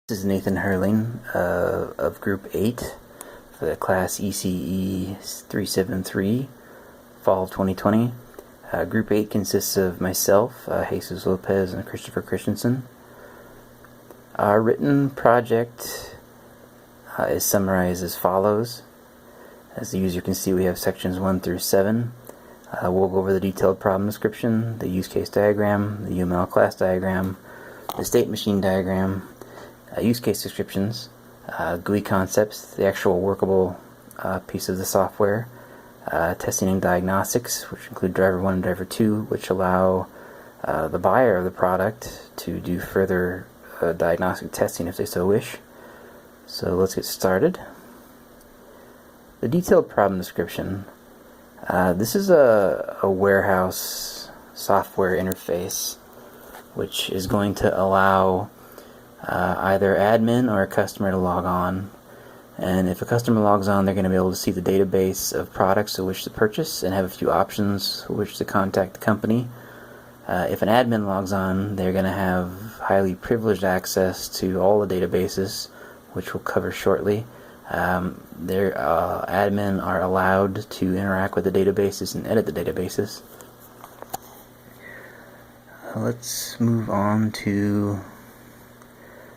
This is Nathan Hurling of Group 8 for the class ECE 373, Fall of 2020. Group 8 consists of myself, Jesus Lopez, and Christopher Christensen. Our written project is summarized as follows. As the user can see, we have sections 1 through 7. We'll go over the detailed problem description, the use case diagram, the UML class diagram, the state machine diagram, use case descriptions, GUI concepts, the actual workable piece of the software, testing and diagnostics, which include driver 1 and driver 2, which allow the buyer of the product to do further diagnostic testing if they so wish. So let's get started. The detailed problem description. This is a warehouse software interface which is going to allow either admin or a customer to log on, and if a customer logs on, they're going to be able to see the database of products to which to purchase and have a few options for which to contact the company. If an admin logs on, they're going to have highly privileged access to all the databases, which we'll cover shortly. Their admin are allowed to interact with the databases and edit the databases. Let's move on to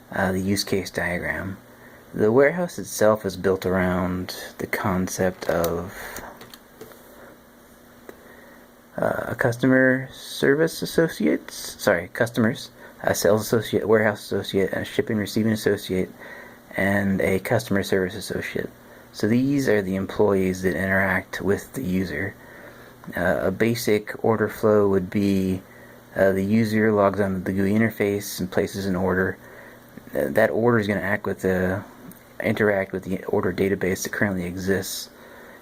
the use case diagram. The warehouse itself is built around the concept of a customer service associates, customers, a sales associate, warehouse associate, a shipping receiving associate, and a customer service associate. So these are the employees that interact with the user. A basic order flow would be the user logs on the GUI interface and places an order. That order is going to interact with the order database that currently exists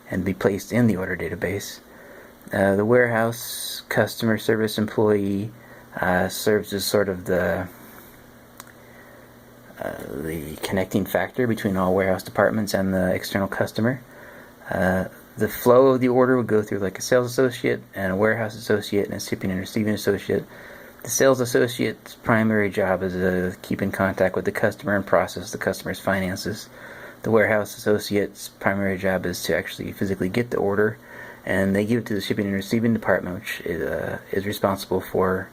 and be placed in the order database. The warehouse customer service employee serves as sort of the connecting factor between all warehouse departments and the external customer. The flow of the order would go through like a sales associate and a warehouse associate and a shipping and receiving associate. The sales associate's primary job is to keep in contact with the customer and process the customer's finances. The warehouse associate's primary job is to actually physically get the order, and they give it to the shipping and receiving department, which is responsible for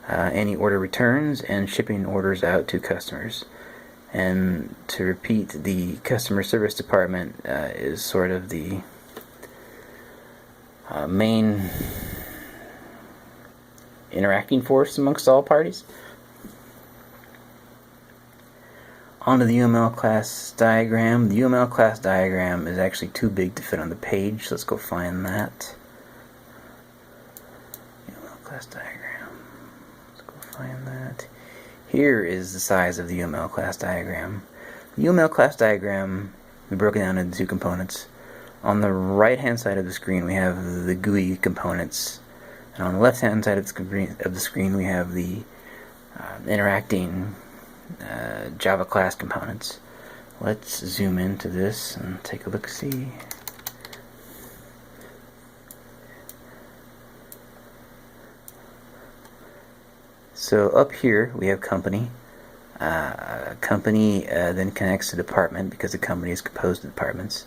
any order returns and shipping orders out to customers. And to repeat, the customer service department is sort of the main interacting force amongst all parties. Onto the UML class diagram. The UML class diagram is actually too big to fit on the page, so let's go find that. UML class diagram. Let's go find that. Here is the size of the UML class diagram. The UML class diagram is broken down into two components. On the right hand side of the screen we have the GUI components, and on the left hand side of the screen we have the interacting Java class components. Let's zoom into this and take a look-see. So up here we have company. Company then connects to department because the company is composed of departments.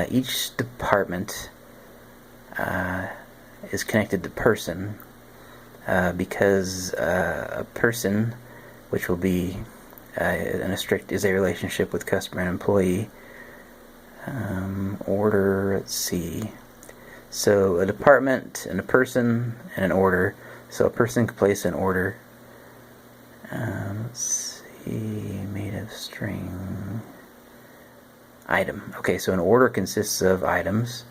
Each department is connected to person because a person, which will be is a relationship with customer and employee. Order, let's see. So a department and a person and an order. So a person can place an order. Let's see, made of string. Item. Okay, so an order consists of items.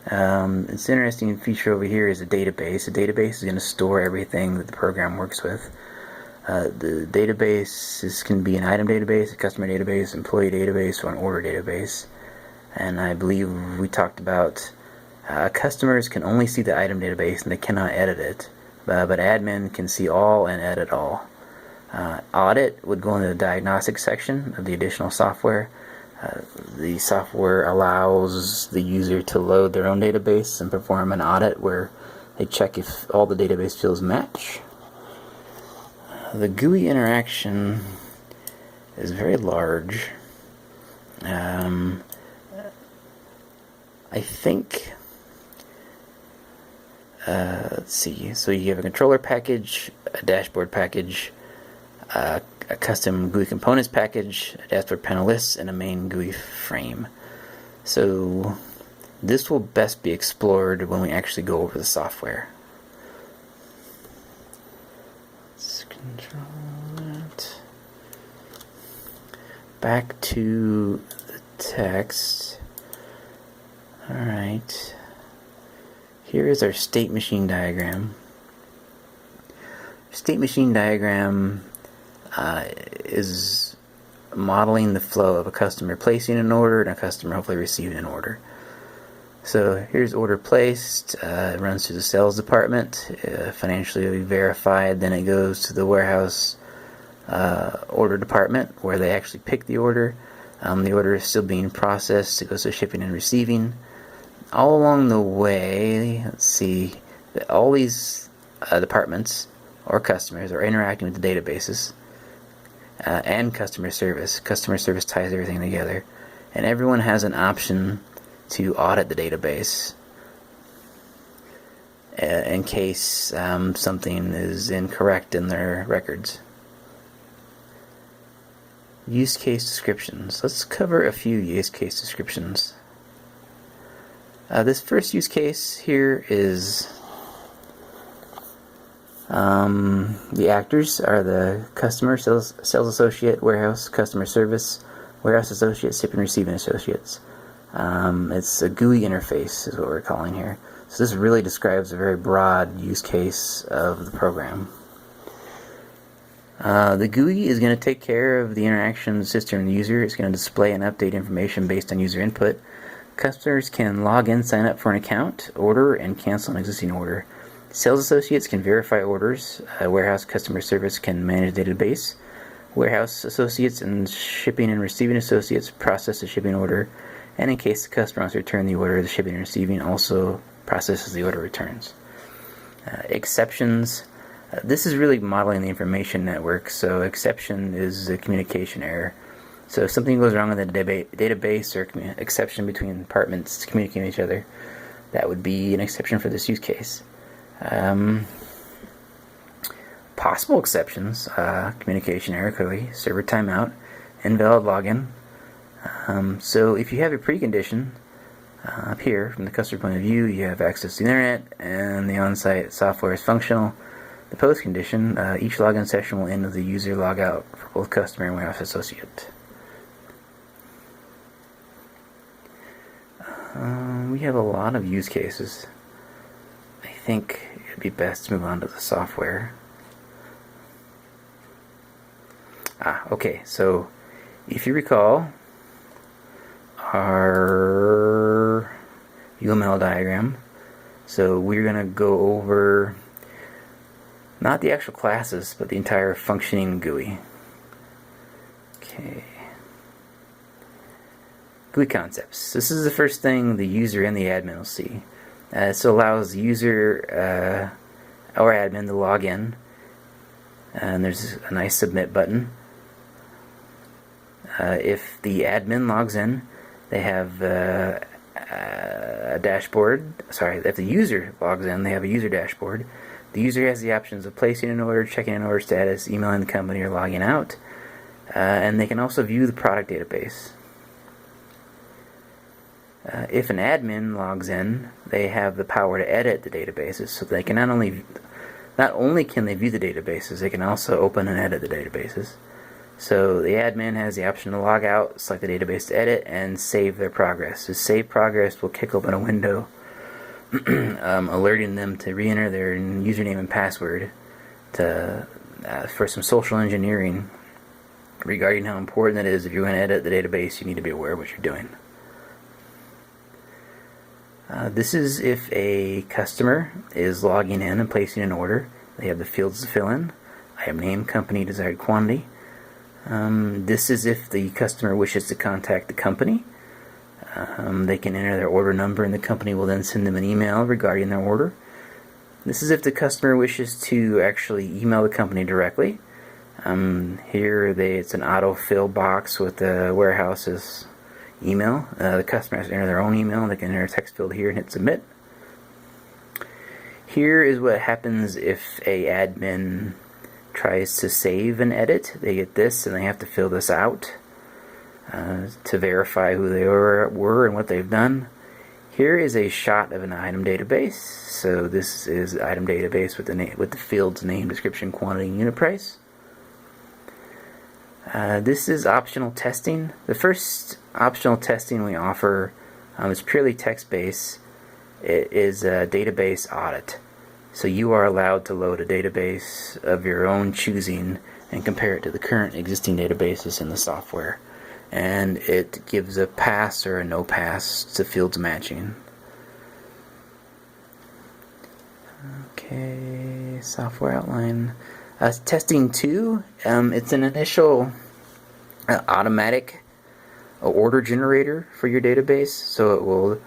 It's an interesting feature over here is a database. A database is going to store everything that the program works with. The database can be an item database, a customer database, employee database, or an order database. And I believe we talked about customers can only see the item database and they cannot edit it, but admin can see all and edit all. Audit would go into the diagnostic section of the additional software. The software allows the user to load their own database and perform an audit where they check if all the database fields match. The GUI interaction is very large. I think, let's see, so you have a controller package, a dashboard package, a custom GUI components package, a dashboard panel list, and a main GUI frame. So this will best be explored when we actually go over the software. Let's control that. Back to the text. Alright. Here is our state machine diagram. State machine diagram is modeling the flow of a customer placing an order and a customer hopefully receiving an order. So here's order placed, it runs through the sales department, financially verified, then it goes to the warehouse order department where they actually pick the order. The order is still being processed, it goes to shipping and receiving. All along the way, let's see, all these departments or customers are interacting with the databases and customer service. Customer service ties everything together, and everyone has an option to audit the database in case something is incorrect in their records. Use case descriptions. Let's cover a few use case descriptions. This first use case here is the actors are the customer, sales associate, warehouse, customer service, warehouse associate, shipping and receiving associates. It's a GUI interface is what we're calling here. So this really describes a very broad use case of the program. The GUI is going to take care of the interaction of the system and the user. It's going to display and update information based on user input. Customers can log in, sign up for an account, order, and cancel an existing order. Sales associates can verify orders. Warehouse customer service can manage the database. Warehouse associates and shipping and receiving associates process the shipping order. And in case the customer wants to return the order, the shipping and receiving also processes the order returns. Exceptions. This is really modeling the information network. So exception is a communication error. So if something goes wrong in the database or exception between departments communicating with each other, that would be an exception for this use case. Possible exceptions, communication error, clearly, server timeout, invalid login. So if you have a precondition, up here, from the customer point of view, you have access to the internet and the on-site software is functional. The post-condition, each login session will end with the user logout for both customer and warehouse associate. We have a lot of use cases. I think it'd be best to move on to the software. Okay, so if you recall our UML diagram, so we're going to go over not the actual classes, but the entire functioning GUI. Okay. GUI concepts. This is the first thing the user and the admin will see. This allows the user or admin to log in, and there's a nice submit button. If the admin logs in, they have a dashboard. Sorry, if the user logs in, they have a user dashboard. The user has the options of placing an order, checking an order status, emailing the company, or logging out. And they can also view the product database. If an admin logs in, they have the power to edit the databases, so they can not only can they view the databases, they can also open and edit the databases. So the admin has the option to log out, select the database to edit, and save their progress. The save progress will kick open a window alerting them to re-enter their username and password for some social engineering regarding how important it is. If you're going to edit the database, you need to be aware of what you're doing. This is if a customer is logging in and placing an order. They have the fields to fill in. I have name, company, desired quantity. This is if the customer wishes to contact the company. They can enter their order number and the company will then send them an email regarding their order. This is if the customer wishes to actually email the company directly. It's an autofill box with the warehouse's email. The customer has to enter their own email. They can enter a text field here and hit submit. Here is what happens if a admin tries to save an edit. They get this and they have to fill this out to verify who they were and what they've done. Here is a shot of an item database. So this is the item database with the fields name, description, quantity, and unit price. This is optional testing. The first optional testing we offer is purely text-based. It is a database audit. So you are allowed to load a database of your own choosing and compare it to the current existing databases in the software. And it gives a pass or a no pass to fields matching. Okay, software outline. Testing 2, it's an initial automatic order generator for your database. So it will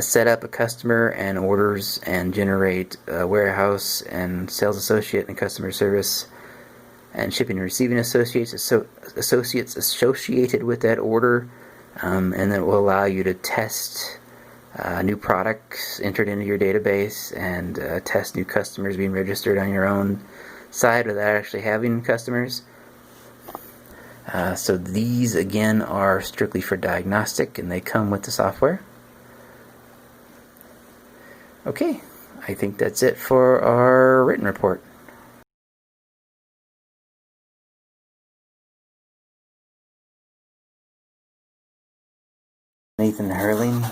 set up a customer and orders and generate a warehouse and sales associate and customer service and shipping and receiving associates associated with that order, and then it will allow you to test new products entered into your database and test new customers being registered on your own side without actually having customers. So these again are strictly for diagnostic and they come with the software. Okay, I think that's it for our written report. Nathan Hurling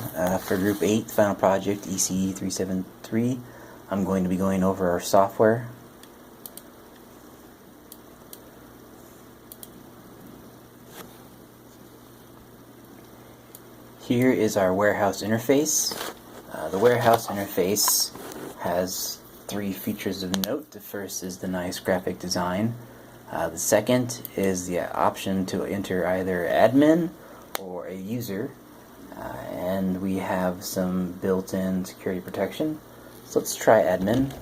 for Group 8, Final Project ECE 373. I'm going to be going over our software. Here is our warehouse interface. The warehouse interface has 3 features of note. The first is the nice graphic design. The second is the option to enter either admin or a user. And we have some built-in security protection. So let's try admin.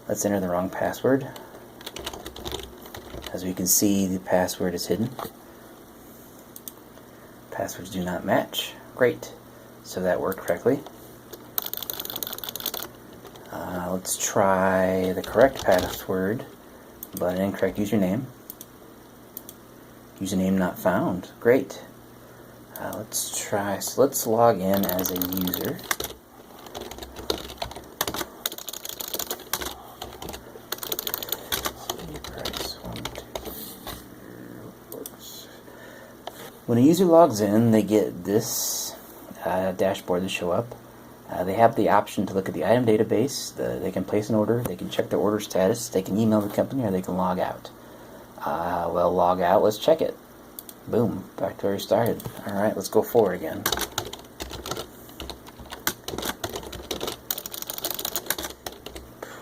Let's enter the wrong password. As we can see, the password is hidden. Passwords do not match. Great. So that worked correctly. Let's try the correct password, but an incorrect username. Username not found. Great. Let's try. So let's log in as a user. When a user logs in, they get this dashboard to show up. They have the option to look at the item database. They can place an order. They can check their order status. They can email the company, or they can log out. Well, log out. Let's check it. Boom, back to where we started. Alright, let's go forward again.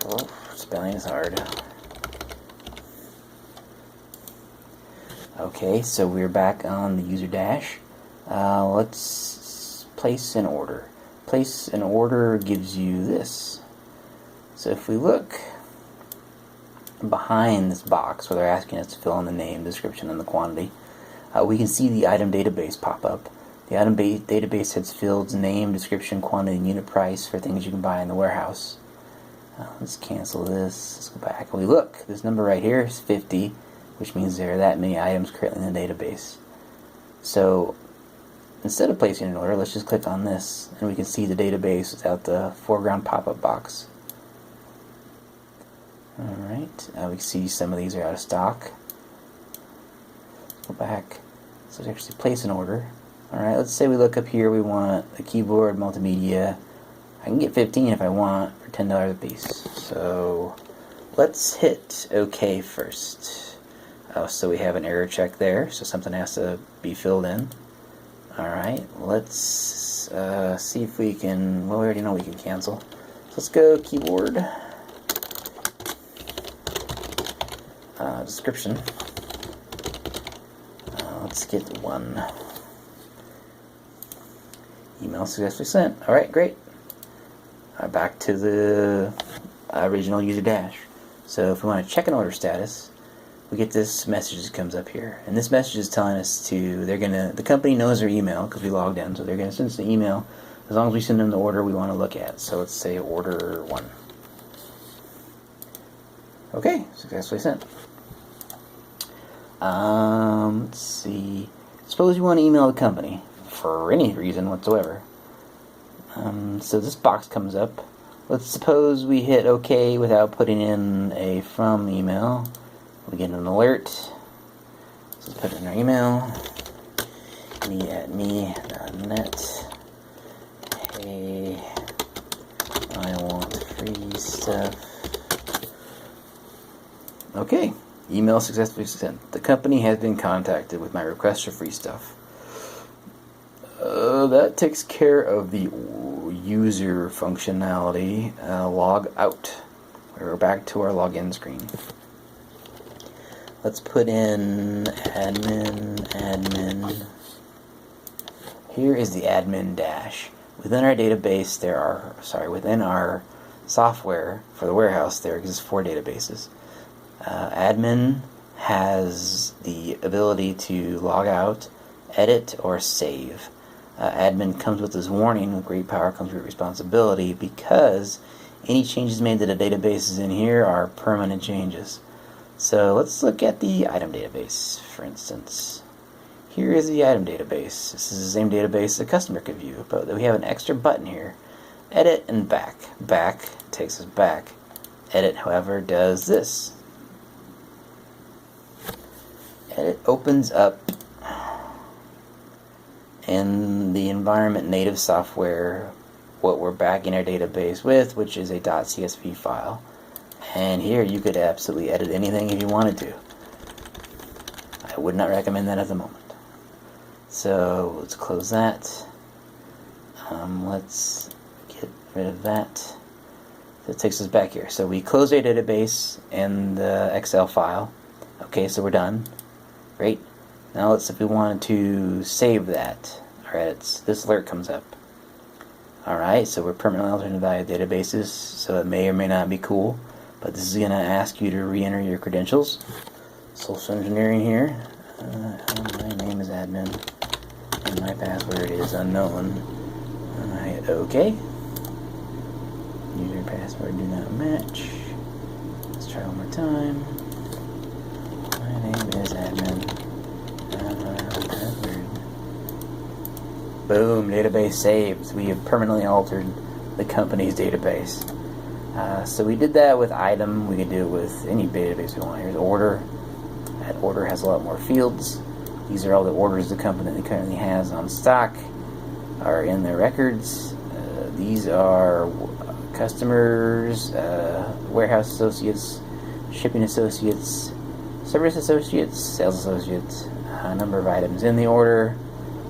Oh, spelling is hard. Okay, so we're back on the user dash. Let's place an order. Place an order gives you this. So if we look behind this box where they're asking us to fill in the name, description, and the quantity, we can see the item database pop up. The item database has fields name, description, quantity, and unit price for things you can buy in the warehouse. Let's cancel this. Let's go back. We look. This number right here is 50, which means there are that many items currently in the database. So instead of placing an order, let's just click on this, and we can see the database without the foreground pop-up box. Alright, we can see some of these are out of stock. Let's go back. So let's actually place an order. Alright, let's say we look up here, we want a keyboard, multimedia. I can get 15 if I want for $10 a piece. So let's hit OK first. So we have an error check there, so something has to be filled in. Alright, let's see if we can, well, we already know we can cancel. So let's go keyboard, description. Let's get 1. Email successfully sent. Alright, great. Back to the original user dash. So if we want to check an order status, we get this message that comes up here, and this message is telling us the company knows our email because we logged in, so they're gonna send us an email as long as we send them the order we want to look at. So let's say order 1. Okay, successfully sent. Let's see. Suppose you want to email the company for any reason whatsoever. So this box comes up. Let's suppose we hit OK without putting in a from email. We get an alert. So let's put in our email. me@me.net. Hey, I want free stuff. Okay, email successfully sent. The company has been contacted with my request for free stuff. That takes care of the user functionality. Log out. We're back to our login screen. Let's put in admin. Here is the admin dash. Within our database, within our software for the warehouse, there exists 4 databases. Admin has the ability to log out, edit, or save. Admin comes with this warning: with great power comes great responsibility, because any changes made to the databases in here are permanent changes. So let's look at the item database, for instance. Here is the item database. This is the same database the customer could view, but we have an extra button here. Edit and back. Back takes us back. Edit, however, does this. Edit opens up in the environment native software what we're backing our database with, which is a .csv file. And here you could absolutely edit anything if you wanted to. I would not recommend that at the moment. So let's close that. Let's get rid of that. That takes us back here. So we close our database and the Excel file. Okay, so we're done. Great. Now if we wanted to save that, our edits, this alert comes up. Alright, so we're permanently altering the value of databases, so it may or may not be cool, but this is going to ask you to re-enter your credentials. Social engineering here. My name is admin, and my password is unknown. And I hit OK. User password do not match. Let's try one more time. My name is admin. Boom, database saved. We have permanently altered the company's database. So we did that with item. We could do it with any database we want. Here's order. That order has a lot more fields. These are all the orders the company currently has on stock, are in their records. These are customers, warehouse associates, shipping associates, service associates, sales associates, number of items in the order,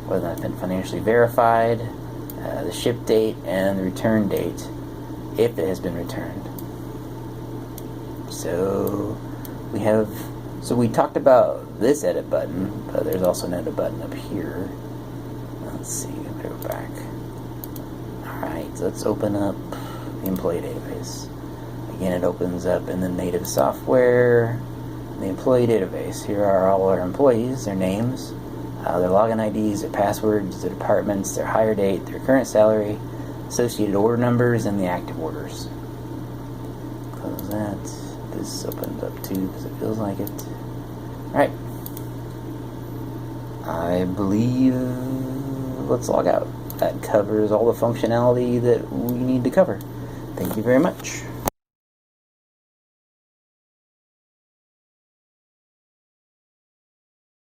whether that's been financially verified, the ship date, and the return date, if it has been returned. So we talked about this edit button, but there's also an edit button up here. Let's see, I'm gonna go back. Alright, so let's open up the employee database. Again, it opens up in the native software, the employee database. Here are all our employees, their names, their login IDs, their passwords, their departments, their hire date, their current salary, associated order numbers, and the active orders. Close that. This opens up too because it feels like it. Alright. I believe let's log out. That covers all the functionality that we need to cover. Thank you very much.